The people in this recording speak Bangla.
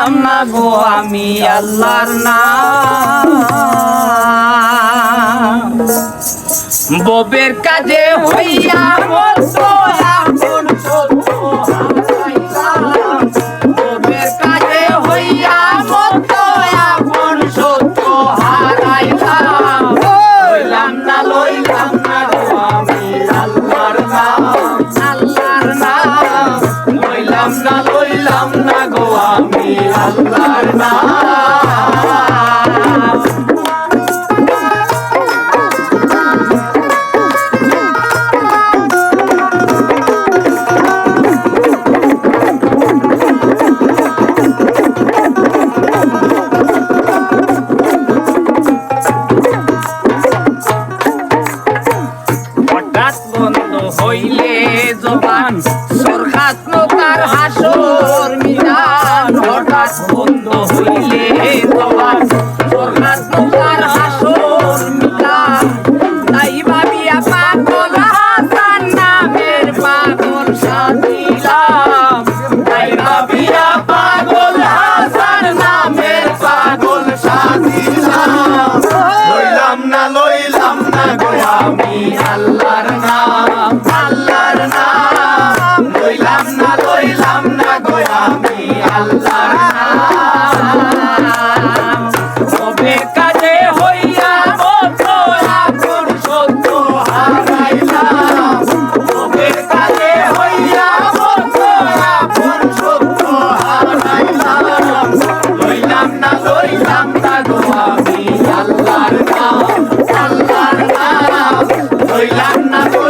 লইলাম না গো আমি আল্লাহর নাম। ববের কাজে হইয়া মত আপন সত্য হারাইলাম। ববের কাজে হইয়া মত আপন সত্য হারাইলাম। লইলাম না গো আমি আল্লাহর নাম, আল্লাহর নাম। লইলাম না গো আমি আল্লাহর নাম। হঠাৎ বন্ধ হইলে জবান সরখাত নৌকার হাসর মিজান। হঠাৎ বন্ধ হইলে জবান সরখাত নৌকার হাসর মিজান। তাই ভাবিয়া পাগল হাসান নামের পাগল সাজিলাম। তাই ভাবিয়া পাগল হাসান নামের পাগল সাজিলাম। লইলাম না গো আমি আল্লাহর নাম, আল্লাহর নাম। লইলাম না গো আমি আল্লাহর নাম। ববের কাজে হইয়া মত আপন সত্য হারাইলাম। ববের কাজে হইয়া মত আপন সত্য হারাইলাম। লইলাম না গো আমি আল্লাহর নাম, আল্লাহর নাম। লইলাম না গো